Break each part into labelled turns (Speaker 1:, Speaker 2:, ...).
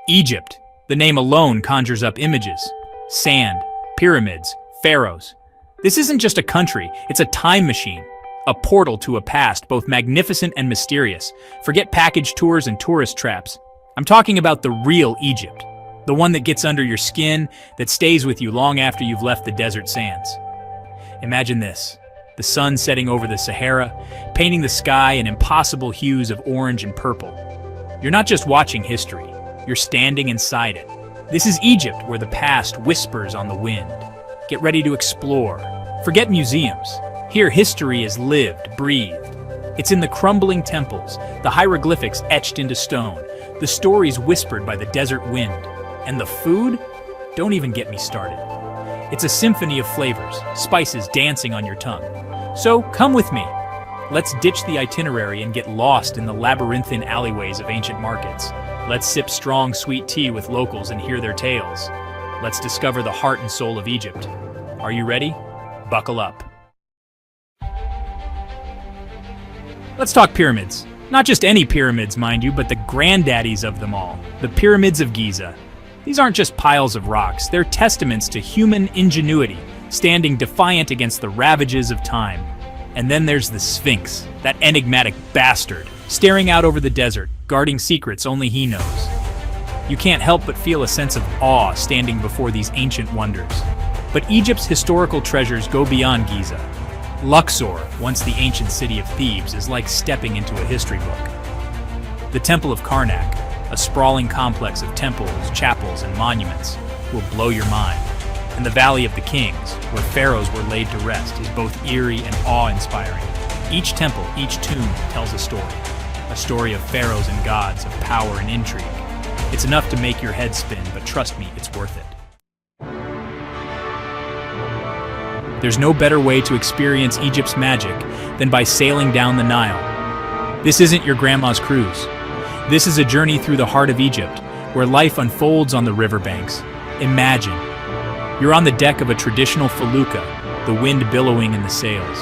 Speaker 1: Egypt. The name alone conjures up images. Sand, pyramids, pharaohs. This isn't just a country, it's a time machine. A portal to a past both magnificent and mysterious. Forget package tours and tourist traps. I'm talking about the real Egypt. The one that gets under your skin, that stays with you long after you've left the desert sands. Imagine this. The sun setting over the Sahara, painting the sky in impossible hues of orange and purple. You're not just watching history, you're standing inside it. This is Egypt, where the past whispers on the wind. Get ready to explore. Forget museums. Here, history is lived, breathed. It's in the crumbling temples, the hieroglyphics etched into stone, the stories whispered by the desert wind. And the food? Don't even get me started. It's a symphony of flavors, spices dancing on your tongue. So come with me. Let's ditch the itinerary and get lost in the labyrinthine alleyways of ancient markets. Let's sip strong, sweet tea with locals and hear their tales. Let's discover the heart and soul of Egypt. Are you ready? Buckle up. Let's talk pyramids. Not just any pyramids, mind you, but the granddaddies of them all, the Pyramids of Giza. These aren't just piles of rocks, they're testaments to human ingenuity, standing defiant against the ravages of time. And then there's the Sphinx, that enigmatic bastard, staring out over the desert, guarding secrets only he knows. You can't help but feel a sense of awe standing before these ancient wonders. But Egypt's historical treasures go beyond Giza. Luxor, once the ancient city of Thebes, is like stepping into a history book. The Temple of Karnak, a sprawling complex of temples, chapels, and monuments, will blow your mind. And the Valley of the Kings, where pharaohs were laid to rest, is both eerie and awe-inspiring. Each temple, each tomb tells a story of pharaohs and gods, of power and intrigue. It's enough to make your head spin, but trust me, it's worth it. There's no better way to experience Egypt's magic than by sailing down the Nile. This isn't your grandma's cruise. This is a journey through the heart of Egypt, where life unfolds on the riverbanks. Imagine. You're on the deck of a traditional felucca, the wind billowing in the sails.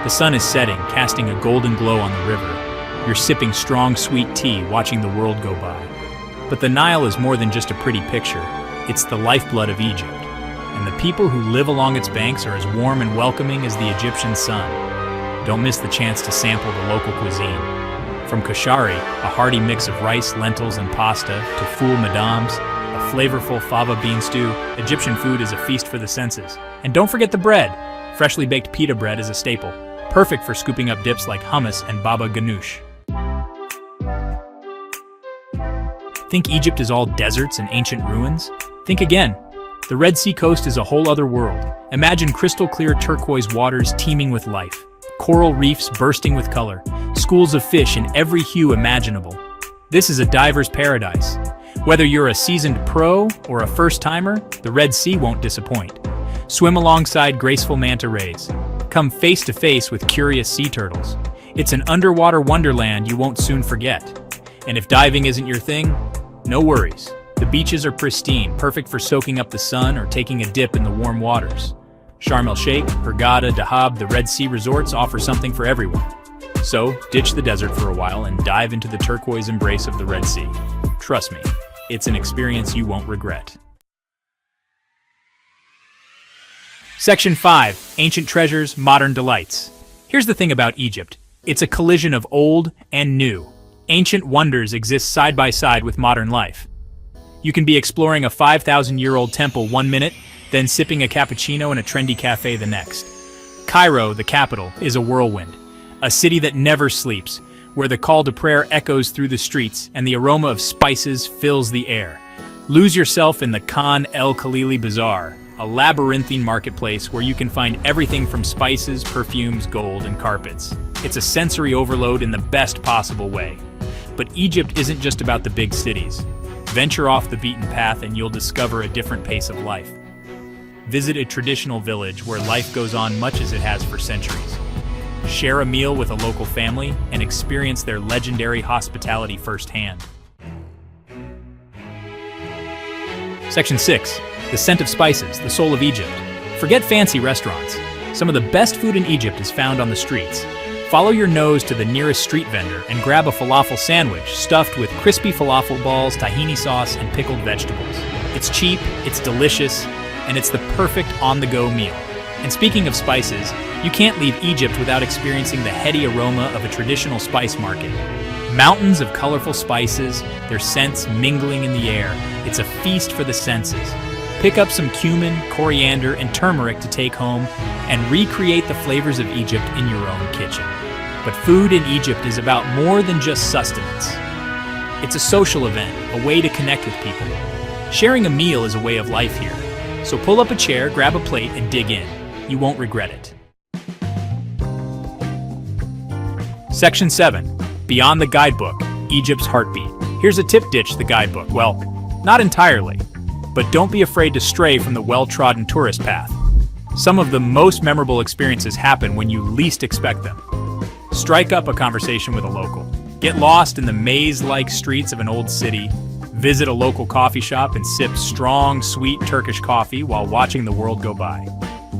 Speaker 1: The sun is setting, casting a golden glow on the river. You're sipping strong, sweet tea, watching the world go by. But the Nile is more than just a pretty picture. It's the lifeblood of Egypt. And the people who live along its banks are as warm and welcoming as the Egyptian sun. Don't miss the chance to sample the local cuisine. From koshari, a hearty mix of rice, lentils, and pasta, to full medames, a flavorful fava bean stew, Egyptian food is a feast for the senses. And don't forget the bread. Freshly baked pita bread is a staple, perfect for scooping up dips like hummus and baba ganoush. Think Egypt is all deserts and ancient ruins? Think again. The Red Sea coast is a whole other world. Imagine crystal clear turquoise waters teeming with life, coral reefs bursting with color, schools of fish in every hue imaginable. This is a diver's paradise. Whether you're a seasoned pro or a first-timer, the Red Sea won't disappoint. Swim alongside graceful manta rays. Come face to face with curious sea turtles. It's an underwater wonderland you won't soon forget. And if diving isn't your thing, no worries. The beaches are pristine, perfect for soaking up the sun or taking a dip in the warm waters. Sharm el-Sheikh, Hurghada, Dahab, the Red Sea resorts offer something for everyone. So, ditch the desert for a while and dive into the turquoise embrace of the Red Sea. Trust me, it's an experience you won't regret. Section 5. Ancient Treasures, Modern Delights. Here's the thing about Egypt. It's a collision of old and new. Ancient wonders exist side by side with modern life. You can be exploring a 5,000-year-old temple one minute, then sipping a cappuccino in a trendy cafe the next. Cairo, the capital, is a whirlwind. A city that never sleeps, where the call to prayer echoes through the streets and the aroma of spices fills the air. Lose yourself in the Khan El Khalili Bazaar, a labyrinthine marketplace where you can find everything from spices, perfumes, gold, and carpets. It's a sensory overload in the best possible way. But Egypt isn't just about the big cities. Venture off the beaten path and you'll discover a different pace of life. Visit a traditional village where life goes on much as it has for centuries. Share a meal with a local family and experience their legendary hospitality firsthand. Section 6. The scent of spices, the soul of Egypt. Forget fancy restaurants. Some of the best food in Egypt is found on the streets. Follow your nose to the nearest street vendor and grab a falafel sandwich stuffed with crispy falafel balls, tahini sauce, and pickled vegetables. It's cheap, it's delicious, and it's the perfect on-the-go meal. And speaking of spices, you can't leave Egypt without experiencing the heady aroma of a traditional spice market. Mountains of colorful spices, their scents mingling in the air. It's a feast for the senses. Pick up some cumin, coriander, and turmeric to take home and recreate the flavors of Egypt in your own kitchen. But food in Egypt is about more than just sustenance. It's a social event, a way to connect with people. Sharing a meal is a way of life here. So pull up a chair, grab a plate, and dig in. You won't regret it. Section 7. Beyond the Guidebook, Egypt's Heartbeat. Here's a tip: ditch the guidebook. Well, not entirely. But don't be afraid to stray from the well-trodden tourist path. Some of the most memorable experiences happen when you least expect them. Strike up a conversation with a local. Get lost in the maze-like streets of an old city. Visit a local coffee shop and sip strong, sweet Turkish coffee while watching the world go by.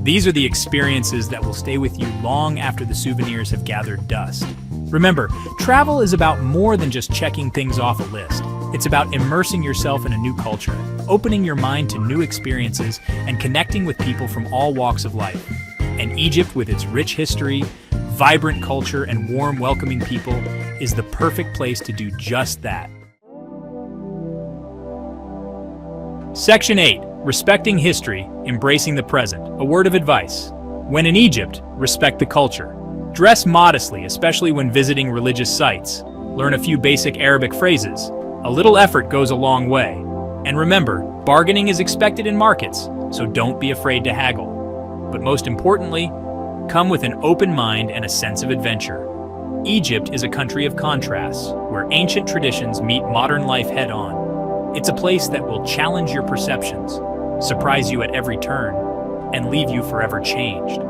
Speaker 1: These are the experiences that will stay with you long after the souvenirs have gathered dust. Remember, travel is about more than just checking things off a list. It's about immersing yourself in a new culture, opening your mind to new experiences, and connecting with people from all walks of life. And Egypt, with its rich history, vibrant culture, and warm, welcoming people, is the perfect place to do just that. Section 8. Respecting history, embracing the present. A word of advice. When in Egypt, respect the culture. Dress modestly, especially when visiting religious sites. Learn a few basic Arabic phrases. A little effort goes a long way. And remember, bargaining is expected in markets, so don't be afraid to haggle. But most importantly, come with an open mind and a sense of adventure. Egypt is a country of contrasts, where ancient traditions meet modern life head-on. It's a place that will challenge your perceptions, surprise you at every turn, and leave you forever changed.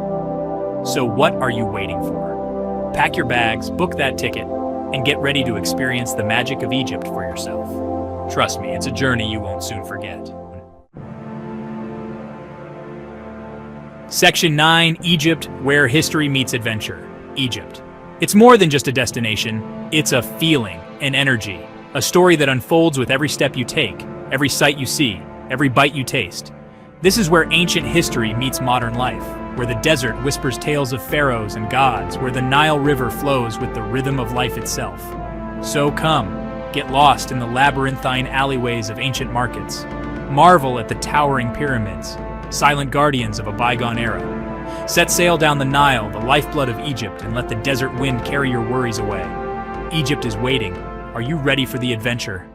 Speaker 1: So what are you waiting for? Pack your bags, book that ticket, and get ready to experience the magic of Egypt for yourself. Trust me, it's a journey you won't soon forget. Section 9. Egypt, where history meets adventure. Egypt. It's more than just a destination, it's a feeling, an energy, a story that unfolds with every step you take, every sight you see, every bite you taste. This is where ancient history meets modern life, where the desert whispers tales of pharaohs and gods, where the Nile River flows with the rhythm of life itself. So come, get lost in the labyrinthine alleyways of ancient markets. Marvel at the towering pyramids, silent guardians of a bygone era. Set sail down the Nile, the lifeblood of Egypt, and let the desert wind carry your worries away. Egypt is waiting. Are you ready for the adventure?